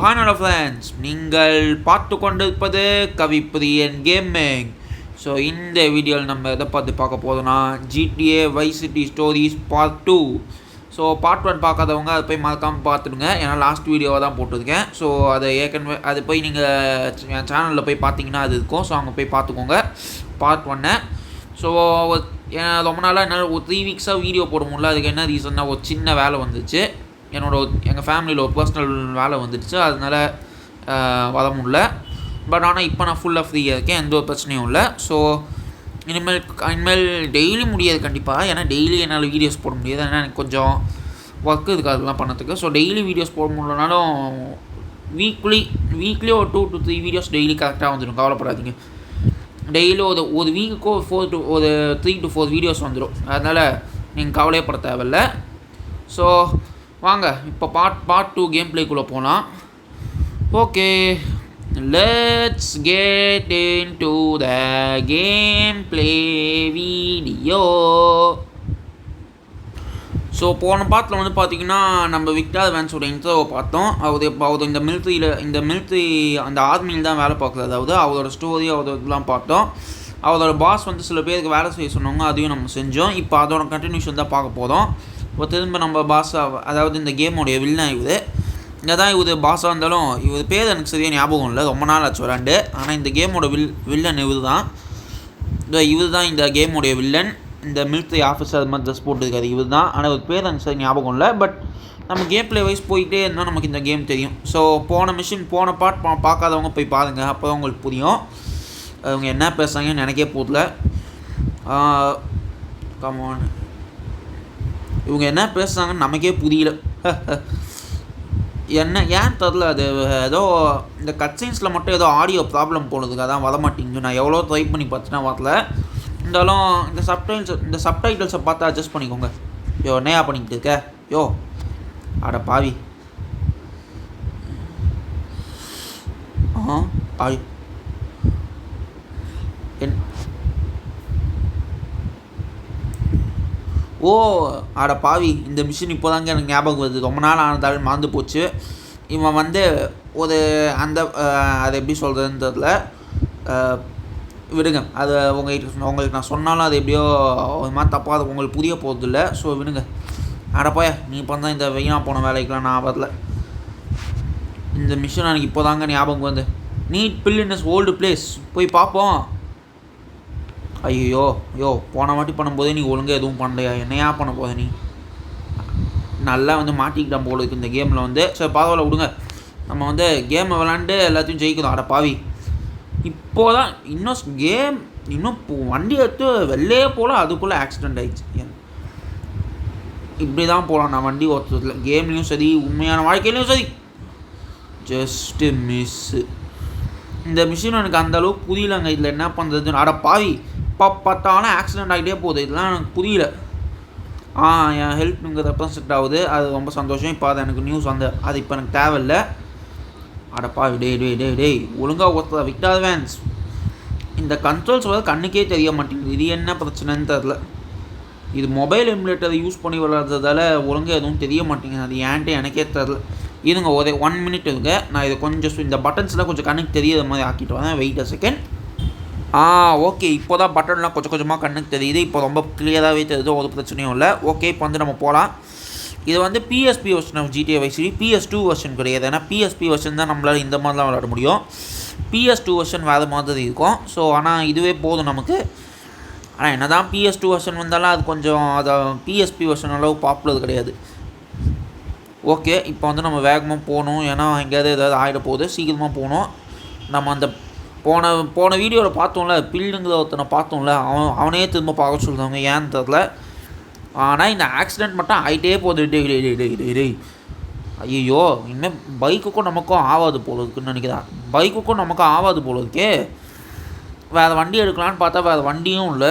Hello friends, நீங்கள் பார்த்து கொண்டிருப்பது கவிப்பிரியன் கேமிங். ஸோ இந்த வீடியோவில் நம்ம எதை பார்க்க போதும்னா GTA Vice City stories part 2. So part 1 பார்க்காதவங்க அதை போய் மறக்காமல் பார்த்துடுங்க, ஏன்னா லாஸ்ட் வீடியோவை தான் போட்டிருக்கேன். ஸோ அதை ஏற்கனவே அது போய் நீங்கள் என் சேனலில் போய் பார்த்தீங்கன்னா அது இருக்கும். ஸோ அங்கே போய் பார்த்துக்கோங்க பார்ட் 1. ஸோ ரொம்ப நாளாக என்னால் ஒரு 3 வீக்ஸாக வீடியோ போட முடியல. அதுக்கு என்ன ரீசன்னா, ஒரு சின்ன வேலை வந்துச்சு. எங்கள் ஃபேமிலியில் ஒரு பர்சனல் வேலை வந்துடுச்சு, அதனால் வர முடியல. பட் ஆனால் இப்போ நான் ஃபுல்லாக ஃப்ரீயாக இருக்கேன், எந்த ஒரு பிரச்சனையும் இல்லை. ஸோ இனிமேல் டெய்லி முடியாது கண்டிப்பாக, ஏன்னா டெய்லி என்னால் வீடியோஸ் போட முடியாது, ஏன்னா எனக்கு கொஞ்சம் ஒர்க்கு இருக்குது அதெல்லாம் பண்ணதுக்கு. ஸோ டெய்லி வீடியோஸ் போட முடியலனாலும் வீக்லி ஒரு 2 to 3 வீடியோஸ் டெய்லி கரெக்டாக வந்துடும், கவலைப்படாதீங்க. டெய்லி ஒரு வீக்குக்கோ ஒரு 3 to 4 வீடியோஸ் வந்துடும், அதனால் நீங்கள் கவலையப்பட தேவையில்லை. ஸோ வாங்க இப்போ பார்ட் 2 கேம் பிளேக்குள்ளே போகலாம். Okay, let's get into the game play video. So போன பார்ட்டில் வந்து பார்த்திங்கன்னா நம்ம விக்டர் வேன்ஸோட இன்ட்ரோவை பார்த்தோம். அவர் இந்த மிலிட்ரி அந்த ஆர்மியில் தான் வேலை பார்க்குறது, அதாவது அவரோட ஸ்டோரி இதெல்லாம் பார்த்தோம். அவரோட பாஸ் வந்து சில பேருக்கு வேலை செய்ய சொன்னவங்க, அதையும் நம்ம செஞ்சோம். இப்போ அதோட கண்டினியூஷன் தான் பார்க்க போகிறோம். இப்போ திரும்ப நம்ம பாஸாக, அதாவது இந்த கேமோடைய வில்லன் இங்கே தான் இவர் பாஸாக இருந்தாலும் இவர் பேர் எனக்கு சரியாக ஞாபகம் இல்லை, ரொம்ப நாள் ஆச்சு விளாண்டு. ஆனால் இந்த கேமோட வில்லன் இவர் தான் இந்த கேமோடைய வில்லன். இந்த மிலிட்ரி ஆஃபீஸர் அது மாதிரி ட்ரெஸ் போட்டுருக்காரு இவர் தான். ஆனால் இவர் பேர் எனக்கு சரி ஞாபகம் இல்லை. பட் நம்ம கேம் பிளே வைஸ் போயிட்டே இருந்தால் நமக்கு இந்த கேம் தெரியும். ஸோ போன பார்ட் பார்க்காதவங்க போய் பாருங்கள், அப்போ தான் உங்களுக்கு புரியும் அவங்க என்ன பேசுகிறாங்கன்னு எனக்கே போகல. கமான், இவங்க என்ன பேசுகிறாங்கன்னு நமக்கே புரியல. ஏன் தெரில, அது ஏதோ இந்த கட்சீன்ஸில் மட்டும் ஏதோ ஆடியோ ப்ராப்ளம் போனதுக்கு அதான் வர மாட்டேங்குது. நான் எவ்வளோ ட்ரை பண்ணி பார்த்துனா வரல. இருந்தாலும் இந்த சப்டைட்டில்ஸை பார்த்து அட்ஜஸ்ட் பண்ணிக்கோங்க. என்னையா பண்ணிக்கிட்டு இருக்க அட பாவி. பாவி அட பாவி, இந்த மிஷின் இப்போ தாங்க எனக்கு ஞாபகம் வருது, ரொம்ப நாள் ஆனதாலும் மறந்து போச்சு. இவன் வந்து ஒரு அதை எப்படி சொல்கிறதுன்னு தெரில, விடுங்க. அது உங்களுக்கு நான் சொன்னாலும் அது எப்படியோ ஒரு மாதிரி தப்பாக அது உங்களுக்கு புரிய போகிறதில்ல. ஸோ விடுங்க. அடப்பாயா, நீ இப்போ தான் இந்த வெயினாக போன வேலைக்கெலாம் நான் வரல. இந்த மிஷின் எனக்கு இப்போ தாங்க ஞாபகம் வந்து, need Phil in is old place, போய் பார்ப்போம். ஐயோ போன வாட்டி பண்ணும்போதே நீ ஒழுங்காக எதுவும் பண்ணலையா, என்னையா பண்ண போத நீ? நல்லா வந்து மாட்டிக்கிட்டான் போல இருக்குது இந்த கேமில் வந்து. சரி பரவாயில்ல, விடுங்க. நம்ம வந்து கேமை விளாண்டு எல்லாத்தையும் ஜெயிக்கணும். அட பாவி, இப்போதான் இன்னும் வண்டி எடுத்து வெளிலே போகல, அதுக்குள்ளே ஆக்சிடெண்ட் ஆகிடுச்சு. இப்படி தான் போகலாம் நான் வண்டி ஓட்டுறதுல, கேம்லேயும் சரி உண்மையான வாழ்க்கையிலையும் சரி. Just miss. இந்த மிஷின் எனக்கு அந்தளவுக்கு புரியலங்க, இதில் என்ன பண்ணுறதுன்னு. அட பாவி, பார்த்தாலும் ஆக்சிடெண்ட் ஆகிட்டே போகுது, இதெல்லாம் எனக்கு புரியல. என் ஹெல்ப்ங்கிறப்ப செட் ஆகுது, அது ரொம்ப சந்தோஷம். இப்போ அது எனக்கு நியூஸ் அது இப்போ எனக்கு தேவையில்லை. அடப்பா, டேய் ஒழுங்காக ஒருத்தர விக்டர் வேன்ஸ். இந்த கண்ட்ரோல்ஸ் வந்து கண்ணுக்கே தெரிய மாட்டேங்குது, இது என்ன பிரச்சனைன்னு தெரில. இது மொபைல் எமுலேட்டரை யூஸ் பண்ணி விளாட்றதால ஒழுங்காக எதுவும் தெரிய மாட்டேங்குது, அது ஏன்ட்டு எனக்கே தெரில. இதுங்க ஒரு 1 minute இருக்கு, நான் இதை கொஞ்சம் இந்த பட்டன்ஸ்லாம் கொஞ்சம் கண்ணுக்கு தெரியாத மாதிரி ஆக்கிட்டு வரேன். Wait a second. ஓகே, இப்போ தான் பட்டன்லாம் கொஞ்சம் கொஞ்சமாக கண்ணுக்கு தெரியுது. இப்போ ரொம்ப கிளியராகவே தெரியுது, ஒரு பிரச்சனையும் இல்லை. ஓகே, இப்போ வந்து நம்ம போகலாம். இது வந்து PSP version of GTA Vice City, PS2 version கிடையாது. ஏன்னா PSP வெர்ஷன் தான் நம்மளால் இந்த மாதிரிலாம் விளாட முடியும். PS2 வெர்ஷன் வேறு மாதிரி இருக்கும். ஸோ ஆனால் இதுவே போதும் நமக்கு. ஆனால் என்ன தான் PS2 வெர்ஷன் வந்தாலும் அது கொஞ்சம் PSP வெர்ஷன் அளவு பாப்புலர் கிடையாது. ஓகே, இப்போ வந்து நம்ம வேகமாக போகணும், ஏன்னா எங்கேயாவது ஏதாவது ஆகிட போகுது. சீக்கிரமாக போகணும். நம்ம அந்த போன வீடியோவில் பார்த்தோம்ல, பில்லுங்கிற ஒருத்தனை பார்த்தோம்ல, அவனே திரும்ப பார்க்க சொல்லுவாங்க, ஏன்னு தெரில. ஆனால் இந்த ஆக்சிடெண்ட் மட்டும் ஆகிட்டே போகுது. டேய் ஐயோ, இனிமேல் பைக்குக்கும் நமக்கும் ஆகாது போல இருக்குன்னு நினைக்கிறேன். பைக்குக்கும் நமக்கும் ஆகாது போல இருக்கே. வேறு வண்டி எடுக்கலான்னு பார்த்தா வேறு வண்டியும் இல்லை.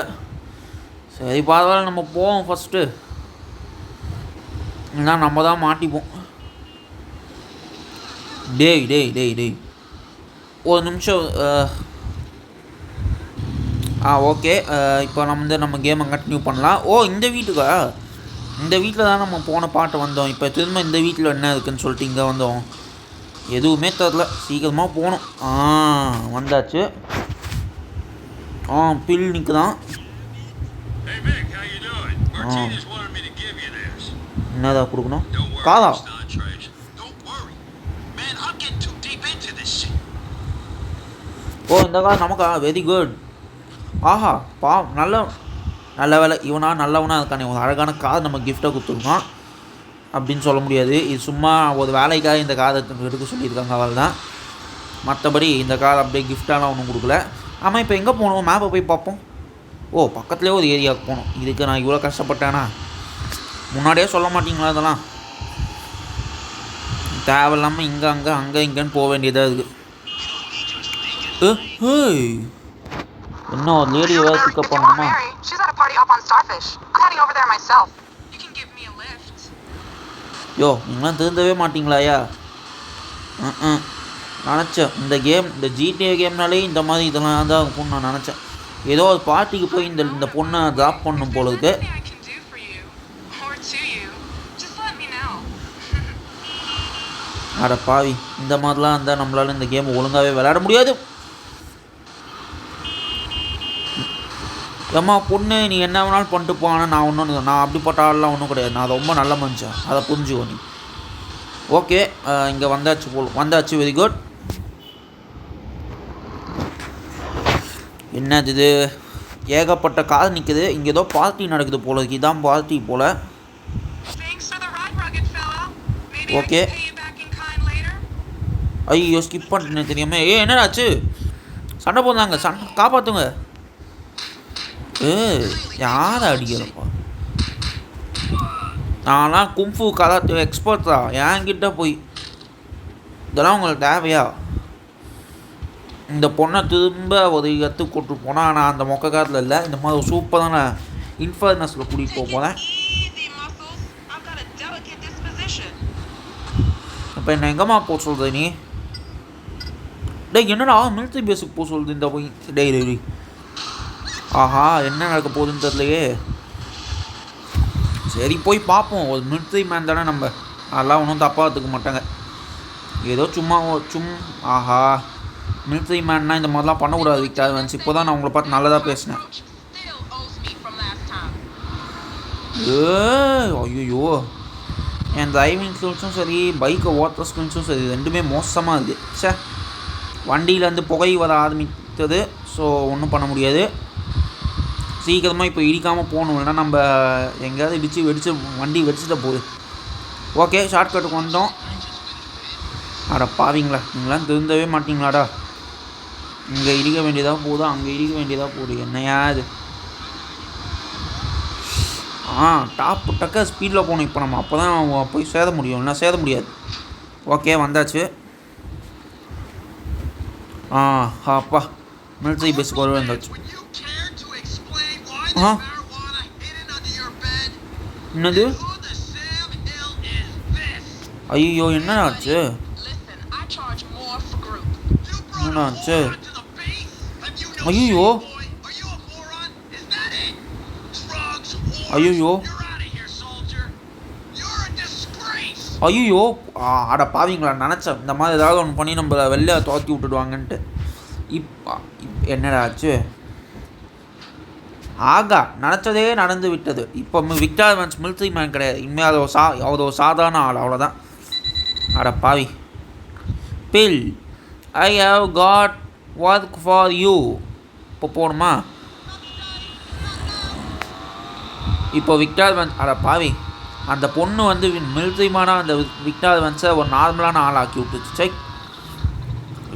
சரி பரவாயில்ல, நம்ம போவோம் ஃபஸ்ட்டு, இல்லைனா நம்ம தான் மாட்டிப்போம். டேய் ஒரு நிமிஷம். ஓகே, இப்போ நம்ம கேமை கண்டினியூ பண்ணலாம். இந்த வீட்டில் தான் நம்ம போன பாட்டு வந்தோம். இப்போ திரும்ப இந்த வீட்டில் என்ன இருக்குதுன்னு சொல்லிட்டு இங்கே வந்தோம். எதுவுமே தரல. சீக்கிரமாக போகணும். வந்தாச்சு. பில் நிற்குதான். என்னதான் கொடுக்கணும்? காதா? இந்த கார் நமக்கா? Very good. ஆஹா நல்ல வேலை. இவனா நல்லவனா இருக்கானே, ஒரு அழகான கார் நம்ம கிஃப்டாக கொடுத்துருக்கோம் அப்படின்னு சொல்ல முடியாது. இது சும்மா ஒரு வேலைக்காக இந்த காரை எடுக்க சொல்லியிருக்காங்க, அவள் தான். மற்றபடி இந்த கார் அப்படியே கிஃப்டாலாம் ஒன்றும் கொடுக்கல. ஆமாம், இப்போ எங்கே போகணும்? மேப்பை போய் பார்ப்போம். பக்கத்துலேயே ஒரு ஏரியாவுக்கு போகணும். இதுக்கு நான் இவ்வளோ கஷ்டப்பட்டேனா? முன்னாடியே சொல்ல மாட்டீங்களா? அதெல்லாம் தேவையில்லாமல் அங்கே இங்கேன்னு போக வேண்டியதாக இருக்குது. என்ன ஒரு லேடியை வேறு பிக்கப் பண்ணணுமா? நீங்களாம் திருந்தவே மாட்டிங்களாயா? நினச்சேன் இந்த GTA கேம்னாலே இந்த மாதிரி இதெல்லாம் தான் இருக்கும்னு நான் நினச்சேன். ஏதோ ஒரு பார்ட்டிக்கு போய் இந்த பொண்ணை ட்ராப் பண்ணும் போல இருக்கு. அட பாவி, இந்த மாதிரிலாம் இருந்தால் நம்மளால இந்த கேம் ஒழுங்காகவே விளையாட முடியாது. ஏம்மா பொண்ணு, நீ என்ன வேணாலும் பண்ணிட்டு போனா, நான் அப்படிப்பட்ட ஆள்லாம் ஒன்றும் கிடையாது. நான் ரொம்ப நல்ல மனுஷன், அதை புரிஞ்சுக்கோ நீ. ஓகே, இங்கே வந்தாச்சு. Very good. என்னது இது? ஏகப்பட்ட கார் நிற்குது. இங்கே ஏதோ பார்ட்டி நடக்குது போல இருக்கு. இதான் பார்ட்டி போல். ஓகே. ஐயோ, ஸ்கிப் பண்ணிட்டேன் தெரியாம. என்னடாச்சு? சண்டை போடுறாங்க. காப்பாற்றுங்க. யாரை அடிக்கிறப்பா? நான்லாம் கும்ஃபு கராத்தே எக்ஸ்பர்ட் தான். என்கிட்ட போய் இதெல்லாம் உங்களுக்கு தேவையா? இந்த பொண்ணை திரும்ப ஒரு இடத்துக்கு கூப்பிட்டு போனால், ஆனால் அந்த மொக்க காலத்தில் இல்லை. இந்த மாதிரி ஒரு சூப்பரான இன்ஃபர்னஸில் கூட்டிகிட்டு போக போகிறேன். இப்போ என்ன எங்கம்மா போக சொல்கிற நீ? என்னடா மிலிட்ரி பேஸுக்கு போக சொல்லுது இந்த போய்? டெய்லி ஆஹா, என்ன நடக்க போகுதுன்னு தெரியலையே. சரி, போய் பார்ப்போம். ஒரு மிலிட்ரி மேன் தானே நம்ம. அதெல்லாம் ஒன்றும் தப்பாக எடுத்துக்க மாட்டாங்க. ஏதோ ஆஹா, மிலிட்ரி மேன்னா இந்த மாதிரிலாம் பண்ணக்கூடாது விக்டர் வென்ஸ். இப்போ தான் நான் உங்களை பார்த்து நல்லதாக பேசினேன். ஐயோ, என் டிரைவிங் ஸ்கில்ஸும் சரி, பைக்கை ஓட்டுற ஸ்கில்ஸும் சரி, ரெண்டுமே மோசமாக இருக்குது. வண்டியிலேருந்து புகை வர ஆரம்பித்தது. ஸோ ஒன்றும் பண்ண முடியாது. சீக்கிரமாக இப்போ இடிக்காமல் போகணும், இல்லைனா நம்ம எங்கேயாவது வண்டி வெடிச்சிட்ட போகுது. ஓகே, ஷார்ட்கட்டுக்கு வந்தோம். அட பாவீங்களா, நீங்களாம் திருந்தவே மாட்டிங்களாடா. இங்கே இடிக்க வேண்டியதாக போகுது, அங்கே இடிக்க வேண்டியதாக போகுது. என்னையா இது? டாப்பு டக்க ஸ்பீடில் போகணும் இப்போ நம்ம. அப்போ தான் போய் சேத முடியும், இல்லைனா சேத முடியாது. ஓகே, வந்தாச்சு. அப்பா, மிலிட்ரி பேஸுக்கு வரவே வந்தாச்சு. என்னது? ஐயோ, என்னாச்சு? என்னாச்சு? ஐயோ அட பாவீங்களா, நினச்சேன் இந்த மாதிரி ஏதாவது ஒன்று பண்ணி நம்ம வெளில துரத்தி விட்டுடுவாங்கன்ட்டு. என்னடா ஆச்சு? ஆகா, நினச்சதே நடந்து விட்டது. இப்போ விக்டர் வென்ஸ் மிலிட்ரி மேன் கிடையாது. இனிமேல் அது ஒரு சாதாரண ஆள், அவ்வளோதான். அட பாவி. Phil, I have got work for you. இப்போ போகணுமா? இப்போ விக்டர் வென்ஸ், அட பாவி, அந்த பொண்ணு வந்து மிலிட்ரி மேனாக அந்த விக்டர் வென்ஸை ஒரு நார்மலான ஆளாக்கி விட்டுச்சு.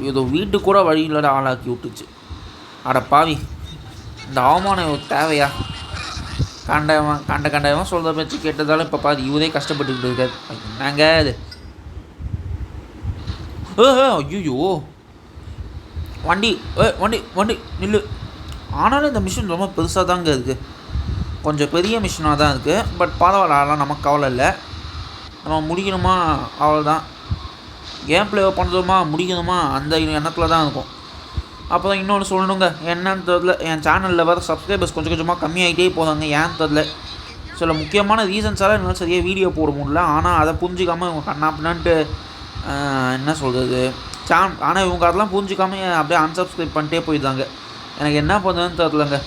ஏதோ வீட்டு கூட வழி இல்லாத ஆளாக்கி விட்டுச்சு. அட பாவி, இந்த அவமானம் தேவையா? கண்டவன் சொல்கிற பேச்சு கேட்டதாலும் இப்போ பாதி இவரே கஷ்டப்பட்டுக்கிட்டு இருக்காரு. என்னங்க அது? ஐயோ, வண்டி நில்லு. ஆனாலும் இந்த மிஷின் ரொம்ப பெருசாக தாங்க இருக்குது. கொஞ்சம் பெரிய மிஷினாக தான் இருக்குது. பட் பரவாயில்ல, அதெல்லாம் நமக்கு கவலை இல்லை. நம்ம முடிக்கணுமா அவ்வளோதான். கேம் ப்ளே பண்ணுறோமா முடிக்கணுமா அந்த எண்ணத்தில் தான் இருக்கும். அப்புறம் இன்னொன்று சொல்லணுங்க, என்னன்னு தெரில, என் சேனலில் வர சப்ஸ்கிரைபர்ஸ் கொஞ்சம் கொஞ்சமாக கம்மியாகிட்டே போகிறாங்க. ஏன்னு தெரில, சில முக்கியமான ரீசன்ஸால் என்னால் சரியாக வீடியோ போட முடியல. ஆனால் அதை புரிஞ்சிக்காமல் இவங்க கண்ணாப்பினான்ட்டு என்ன சொல்கிறது ஆனால் இவங்க அதெல்லாம் புரிஞ்சிக்காம அப்படியே அன்சப்ஸ்கிரைப் பண்ணிட்டே போயிடுறாங்க. எனக்கு என்ன பண்ணுறதுன்னு தெரிலங்க.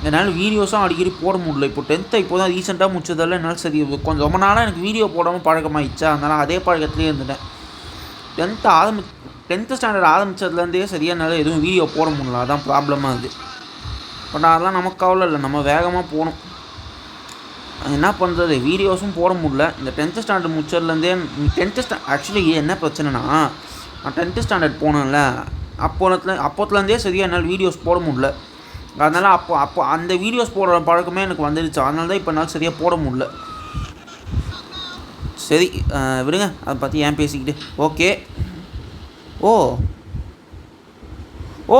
என்னால் வீடியோஸும் அடிக்கடி போட முடியல. இப்போ 10th இப்போ தான் ரீசெண்டாக முடிச்சதால என்னால் சரி கொஞ்சம் ரொம்ப நாளாக எனக்கு வீடியோ போடாமல் பழக்கமாகிடுச்சா, அதனால் அதே பழக்கத்துலேயே இருந்துட்டேன். 10th ஸ்டாண்டர்ட் ஆரம்பித்ததுலேருந்தே சரியாக என்னால் எதுவும் வீடியோ போட முடியல. அதான் ப்ராப்ளமாக இருக்குது. பட் அதெல்லாம் நமக்கு கவலை இல்லை, நம்ம வேகமாக போகணும். என்ன பண்ணுறது, வீடியோஸும் போட முடியல. இந்த 10th ஸ்டாண்டர்ட் முடிச்சதுலேருந்தே ஆக்சுவலி என்ன பிரச்சனைனா, நான் 10th ஸ்டாண்டர்ட் போனேன்ல, அப்போத்துலேருந்தே சரியாக என்னால் வீடியோஸ் போட முடியல. அதனால் அப்போ அந்த வீடியோஸ் போடுற பழக்கமே எனக்கு வந்துடுச்சு. அதனால தான் இப்போ என்னால் சரியாக போட முடியல. சரி விடுங்க, அதை பற்றி ஏன் பேசிக்கிட்டு. Okay. Oh oh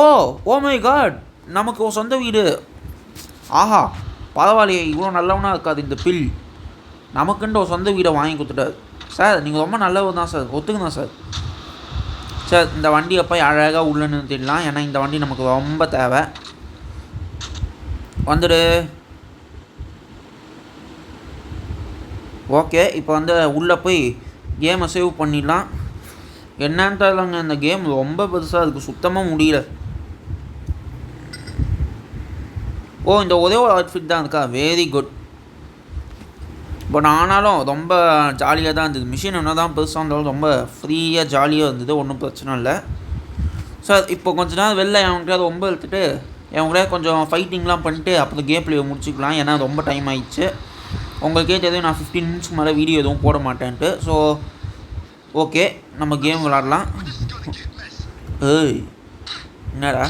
oh my God, நமக்கு ஒரு சொந்த வீடு. ஆஹா பரவாயில்லையே, இவ்வளோ நல்லவனாக இருக்காது இந்த பில். நமக்குன்ட்டு ஒரு சொந்த வீடை வாங்கி கொடுத்துட்டாரு. சார் நீங்கள் ரொம்ப நல்லவர் தான் சார், ஒத்துக்குதான் சார். சார் இந்த வண்டியை போய் அழகாக உள்ள நிறுத்திடலாம், ஏன்னா இந்த வண்டி நமக்கு ரொம்ப தேவை. வந்துடு. ஓகே, இப்போ வந்து உள்ளே போய் கேமை சேவ் பண்ணிடலாம். என்னன்னு தெரியலங்க, இந்த கேம் ரொம்ப பெருசாக இருக்குது, சுத்தமாக முடியல. ஓ இந்த ஒரே ஒரு அவுட்ஃபிட் தான் இருக்கா, வெரி குட். பட் ஆனாலும் ரொம்ப ஜாலியாக தான் இருந்தது. மிஷின் என்ன தான் பெருசாக இருந்தாலும் ரொம்ப ஃப்ரீயாக ஜாலியாக இருந்தது, ஒன்றும் பிரச்சனை இல்லை. சார் இப்போ கொஞ்ச நேரம் வெளில என்கிட்ட ரொம்ப எடுத்துகிட்டு என் கொஞ்சம் ஃபைட்டிங்லாம் பண்ணிட்டு அப்புறம் கேம் பிளே முடிச்சுக்கலாம், ஏன்னா ரொம்ப டைம் ஆகிடுச்சு. உங்களுக்கே தெரியும் நான் 15 மினிட்ஸ்க்கு மேலே வீடியோ எதுவும் போட மாட்டேன்ட்டு. ஸோ ஓகே, நம்ம கேம் விளாட்லாம். ஏய் என்னடா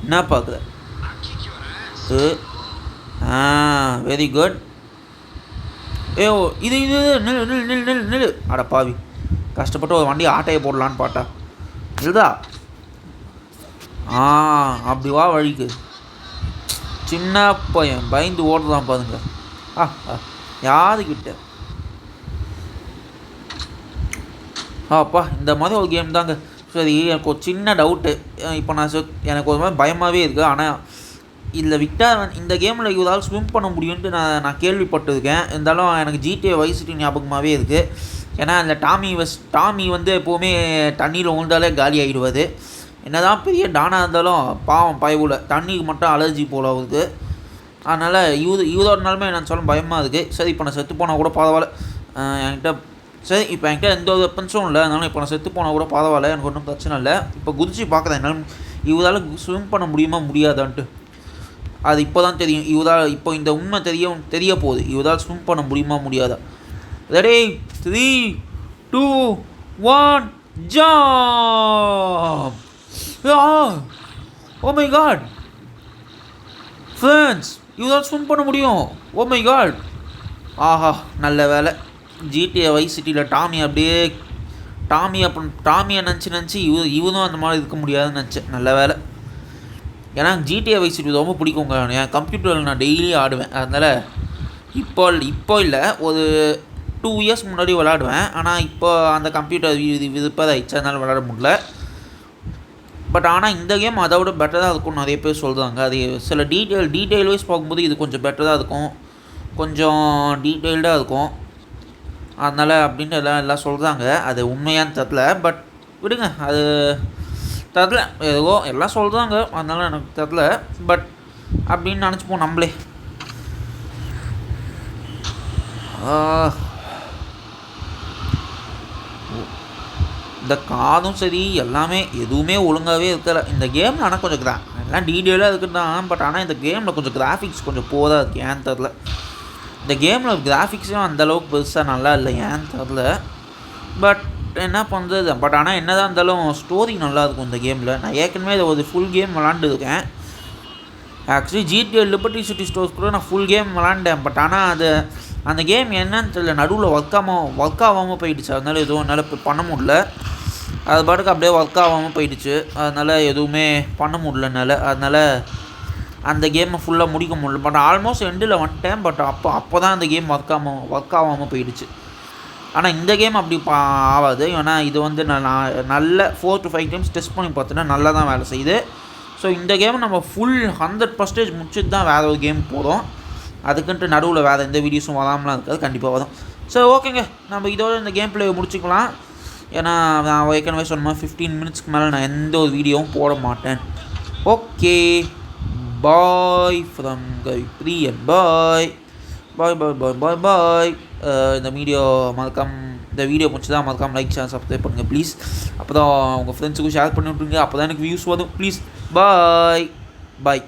என்ன பார்க்குற? Very good. ஏ இது இது நில் நில் நில் நில் நில் அட பாவி, கஷ்டப்பட்டு ஒரு வண்டி ஆட்டையை போடலான்னு பார்த்தா இதுதா. அப்படி வா வழிக்கு. சின்ன பையன் பயந்து ஓடுதான் பாருங்க. யாருக்கிட்ட அப்பா இந்த மாதிரி ஒரு கேம் தாங்க. சரி எனக்கு ஒரு சின்ன டவுட்டு. இப்போ எனக்கு ஒரு மாதிரி பயமாகவே இருக்குது. ஆனால் இதில் விட்டால் இந்த கேமில் இவரால் ஸ்விம் பண்ண முடியும்ன்ட்டு நான் கேள்விப்பட்டிருக்கேன். இருந்தாலும் எனக்கு GTA Vice City ஞாபகமாகவே இருக்குது. ஏன்னா அந்த டாமி வந்து எப்போவுமே தண்ணியில் உழுந்தாலே காலி ஆகிடுவாது. என்ன தான் பெரிய டானாக இருந்தாலும் பாவம் பயவுல தண்ணிக்கு மட்டும் அலர்ஜி போல ஆகுது. அதனால் இவரோட நிலமை நான் சொல்ல பயமாக இருக்குது. சரி இப்போ நான் செத்து போனால் கூட பரவாயில்ல என்கிட்ட. சரி இப்போ என்கிட்ட எந்த ஒரு வெப்பன்ஸும் இல்லை, அதனால இப்போ நான் செத்து போனால் கூட பரவாயில்ல, எனக்கு ஒன்றும் பிரச்சனை இல்லை. இப்போ குதிச்சு பார்க்குறேன் என்னால் இவரால் ஸ்விம் பண்ண முடியுமா முடியாதான்ட்டு. அது இப்போ தான் தெரியும். இப்போ இந்த உண்மை தெரிய போகுது, இவரால் ஸ்விம் பண்ண முடியுமா முடியாதா. Ready 3 2 1 jump. Oh my God friends, இவரால் ஸ்விம் பண்ண முடியும். ஓ மை காட். ஆஹா நல்ல வேலை. GTA Vice Cityயில் டாமியை நினச்சி இவனும் அந்த மாதிரி இருக்க முடியாதுன்னு நினச்சேன். நல்ல வேலை. ஏன்னா GTA Vice City ரொம்ப பிடிக்குங்க. என் கம்ப்யூட்டரில் நான் டெய்லி ஆடுவேன். அதனால் இப்போ இல்லை, ஒரு 2 இயர்ஸ் முன்னாடி விளாடுவேன். ஆனால் இப்போ அந்த கம்ப்யூட்டர் விருப்பம் ஆயிடுச்சு, அதனால் விளாட முடியல. பட் ஆனால் இந்த கேம் அதை விட பெட்டராக இருக்கும்னு நிறைய பேர் சொல்கிறாங்க. அது சில டீட்டெயில் வைஸ் பார்க்கும்போது இது கொஞ்சம் பெட்டராக இருக்கும், கொஞ்சம் டீட்டெயில்டாக இருக்கும். அதனால் அப்படின்ட்டு எல்லாம் சொல்கிறாங்க. அது உண்மையான்னு தெரில, பட் விடுங்க, அது தெரில, ஏதோ எல்லாம் சொல்கிறாங்க, அதனால் எனக்கு தெரில. பட் அப்படின்னு நினச்சிப்போம் நம்மளே. இந்த காதும் சரி எல்லாமே எதுவுமே ஒழுங்காகவே இருக்கல இந்த கேமில். ஆனால் கொஞ்சம் எல்லாம் டீட்டெயிலாக இருக்குன்னு தான். பட் ஆனால் இந்த கேமில் கொஞ்சம் கிராஃபிக்ஸ் கொஞ்சம் போதாக இருக்குது, ஏன்னு தெரில. இந்த கேமில் கிராஃபிக்ஸும் அந்தளவுக்கு பெருசாக நல்லா இல்லை, ஏன்னு தெரில. பட் என்ன பண்ணுறது. பட் ஆனால் என்ன தான் இருந்தாலும் ஸ்டோரி நல்லாயிருக்கும் இந்த கேமில். நான் ஏற்கனவே இதை ஒரு ஃபுல் கேம் விளாண்டுருக்கேன். Actually GTA Liberty City stories கூட நான் ஃபுல் கேம் விளாண்டேன். பட் ஆனால் அந்த கேம் என்னன்னு தெரியல, நடுவில் ஒர்க் ஆகாமல் போயிடுச்சு. அதனால் எதுவும் என்னால் பண்ண முடியல. அது பாட்டுக்கு அப்படியே ஒர்க் ஆகாமல் போயிடுச்சு. அதனால் எதுவுமே பண்ண முடியல என்னால். அதனால் அந்த கேமை ஃபுல்லாக முடிக்க முடியல. பட் ஆல்மோஸ்ட் எண்டில் வந்துட்டேன். பட் அப்போ தான் அந்த கேம் ஒர்க் ஆகாமல் போயிடுச்சு. ஆனால் இந்த கேம் அப்படி ஆகாது. ஏன்னா இது வந்து நான் நல்ல 4 to 5 டைம்ஸ் டெஸ்ட் பண்ணி பார்த்தேன்னா நல்லா தான் வேலை செய்யுது. ஸோ இந்த கேம் நம்ம ஃபுல் 100% முடிச்சுட்டு தான் வேறு ஒரு கேம் போகிறோம். அதுக்குன்ட்டு நடுவில் வேறு எந்த வீடியோஸும் வராமலாம் இருக்காது, கண்டிப்பாக வரும். சரி ஓகேங்க, நம்ம இதோட இந்த கேம் பிளே முடிச்சுக்கலாம். ஏன்னா நான் ஏற்கனவே சொன்ன மாதிரி 15 மினிட்ஸ்க்கு மேலே நான் எந்த ஒரு வீடியோவும் போட மாட்டேன். ஓகே, பாய் ஃப்ரம் கைத்ரி and bye bye bye bye bye bye. இந்த வீடியோ பிடிச்சதா மறக்காம லைக் ஷேர் சப்ஸ்கிரைப் பண்ணுங்கள் ப்ளீஸ். அப்போ தான் உங்கள் ஃப்ரெண்ட்ஸுக்கும் ஷேர் பண்ணி விட்ருங்க. அப்போ தான் எனக்கு வியூஸ் வரும் ப்ளீஸ். பாய் பாய்.